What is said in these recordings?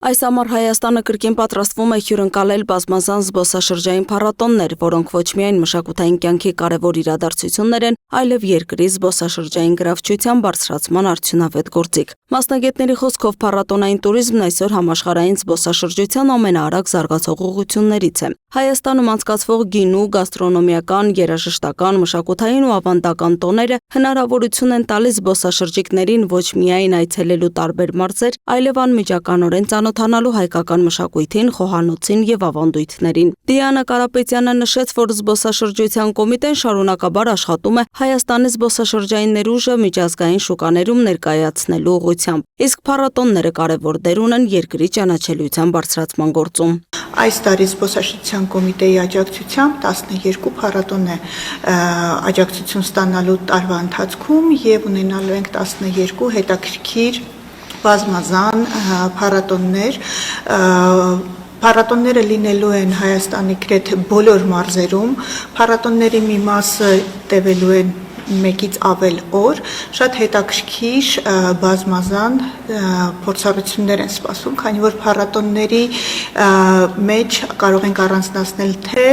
Այս ամառ Հայաստանը կրկին պատրաստվում է հյուրընկալել բազմազան զբոսաշրջային փառատոններ, որոնք ոչ միայն մշակութային կյանքի կարևոր իրադարձություններ են, այլև երկրի զբոսաշրջային գրավչության բարձրացման արդյունավետ գործիք։ Մասնագետների խոսքով փառատոնային տուրիզմն այսօր համաշխարհային զբոսաշրջության ամենաարագ զարգացող ուղղություններից է։ Հայաստանում անցկացվող գինու, գաստրոնոմիական, երաժշտական, մշակութային ու ավանդական տոները հնարավորություն են տալիս զբոսաշրջիկներին ոչ միայն այցելելու տարբեր մարզեր, այլև անմիջականորեն ծանոթանալու հայկական մշակույթին, խոհանոցին եւ ավանդույթներին։ Դիանա Կարապետյանը նշեց, որ զբոսաշրջության կոմիտեն շարունակաբար աշխատում է Հայաստանի զբոսաշրջային ներուժը միջազգային շուկաներում ներկայացնելու ուղղությամբ, իսկ փառատոնները կարևոր դեր ունեն երկրի ճանաչելիության բարձրացման գործում։ Այս տարի զբոսաշրջության կոմիտեի աջակցությամբ 12 փառատոն է աջակցություն ստանալու տարվա ընթացքում եւ ունենալու ենք 12 հետաքրքիր բազմազան փառատոններ։ Փառատոնները լինելու են Հայաստանի գրեթե բոլոր մարզերում, փառատոնների մի մասը տևելու են մեկից ավել օր, շատ հետաքրքիր բազմազան փորձառություններ են սպասում, քանի որ փառատոնների մեջ կարող ենք առանձնացնել թե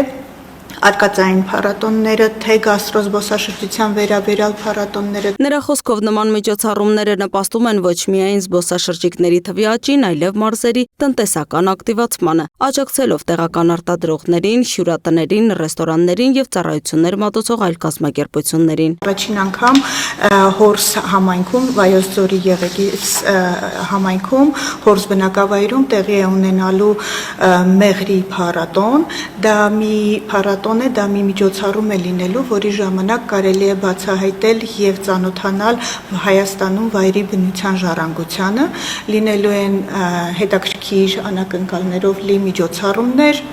արկածային փառատոնները, թե գաստրոզբոսաշրջության վերաբերյալ փառատոնները։ Նրա խոսքով նման միջոցառումները նպաստում են ոչ միայն զբոսաշրջիկների թվի աճին, այլև մարզերի տնտեսական ակտիվացմանը, աջակցելով տեղական արտադրողներին, հյուրատներին, ռեստորաններին եւ ծառայություններ մատուցող այլ կազմակերպություններին։ Առաջին անգամ Հորս համայնքում, Վայոց ձորի Եղեգիս համայնքում, Հորս բնակավայրում տեղի է ունենալու մեղրի փառատոն, դա մի փառատոն է, դա մի միջոցառում է լինելու, որի ժամանակ կարելի է բացահայտել եւ ծանոթանալ Հայաստանում վայրի բնության ժառանգությանը, լինելու են հետաքրքիր անակնկալներով լի միջոցառումներ,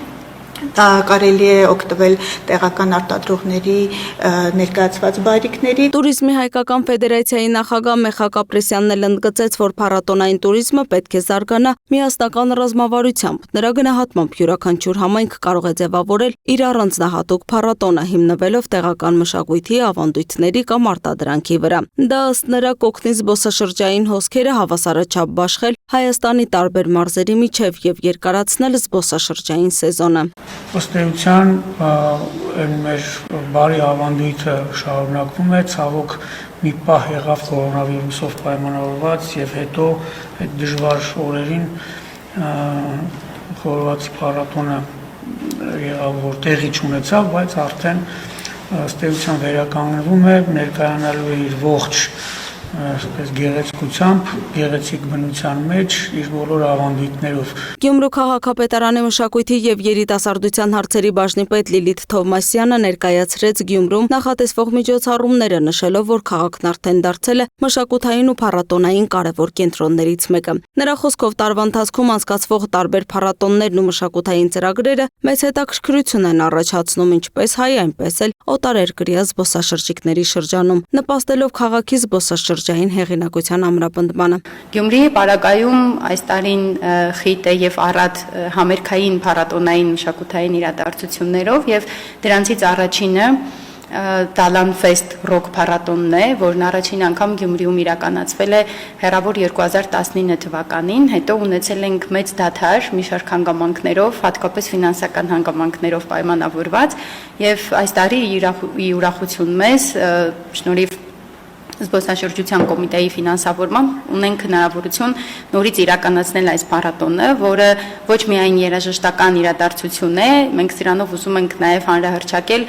դա կարելի է օգտվել տեղական արտադրողների ներկայացված բարիկների։ Տուրիզմի հայկական ֆեդերացիայի նախագահ Մեխակ Ապրեսյանն էլ ընդգծեց, որ փառատոնային տուրիզմը պետք է զարգանա միասնական ռազմավարությամբ։ Նրա գնահատմամբ յուրաքանչյուր համայնք կարող է ձևավորել իր առանձնահատուկ փառատոնը, հիմնվելով տեղական մշակույթի, ավանդույթների կամ արտադրանքի վրա։ Դա ըստ նրա կօգնի զբոսաշրջային հոսքերը հավասարաչափ բաշխել Հայաստանի տարբեր մարզերի միջև եւ երկարացնել զբոսաշրջային սեզոնը։ Ըստ էության մեր բարի ավանդույթը շարունակվում է, ցավոք մի պահ եղավ կորոնավիրուսով պայմանավորված եւ հետո այդ դժվար օրերին խորհրդի փառատոնը եղավ, որ տեղի չունեցավ, բայց արդեն ըստ էության վերականգնվում է, ներկայանալու է իր ողջ գեղեցկությամբ, գեղեցիկ բնության մեջ իր բոլոր ավանդույթներով։ Գյումրու քաղաքապետարանի մշակույթի եւ երիտասարդության հարցերի բաժնի պետ Լիլիթ Թովմասյանը ներկայացրեց Գյումրում նախատեսվող միջոցառումները, նշելով, որ քաղաքն արդեն դարձել է մշակութային ու փառատոնային կարևոր կենտրոններից մեկը։ Նրա խոսքով տարվա ընթացքում անցկացվող տարբեր փառատոններն ու մշակութային ծրագրերը մեծ հետաքրքրություն են առաջացնում ինչպես հայ, այնպես էլ օտարերկրյա զբոսաշրջիկների շրջանում, նպաստելով քաղաքի զբոսաշրջային հեղինակության ամրապնդմանը։ Գյումրիի պարագայում այս տարին խիտ է եւ առատ համերգային փառատոնային մշակութային իրադարձություններով եւ դրանցից առաջինը Տալան Ֆեստ ռոք փառատոնն է, որն առաջին անգամ Գյումրիում իրականացվել է հեռավոր 2019 թվականին, հետո ունեցել ենք մեծ դադար մի շարք հանգամանքներով, հատկապես ֆինանսական հանգամանքներով պայմանավորված, եւ այս տարի ի ուրախություն մեզ շնորհիվ զբոսաշրջության կոմիտեի ֆինանսավորման ունենք հնարավորություն նորից իրականացնել այս փառատոնը, որը ոչ միայն երաժշտական իրադարձություն է, մենք սրանով ուզում ենք նաև հանրահրճակել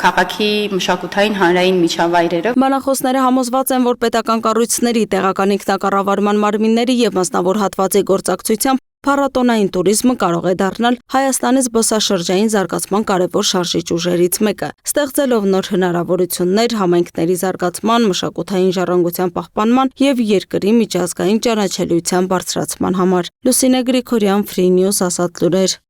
քաղաքի մշակութային հանրային միջավայրերը։ Բանախոսները համոզված են, որ պետական կառույցների, տեղական ինքնակառավարման մարմինների եւ մասնավոր հատվածի գործակցությամբ փառատոնային տուրիզմը կարող է դառնալ Հայաստանի զբոսաշրջային զարգացման կարևոր շարժիչ ուժերից մեկը, ստեղծելով նոր հնարավորություններ համայնքների զարգացման, մշակութային ժառանգության պահպանման եւ երկրի միջազգային ճանաչելիության բարձրացման համար։ Լուսինե Գրիգորյան, Free News, Ասատ լուրեր։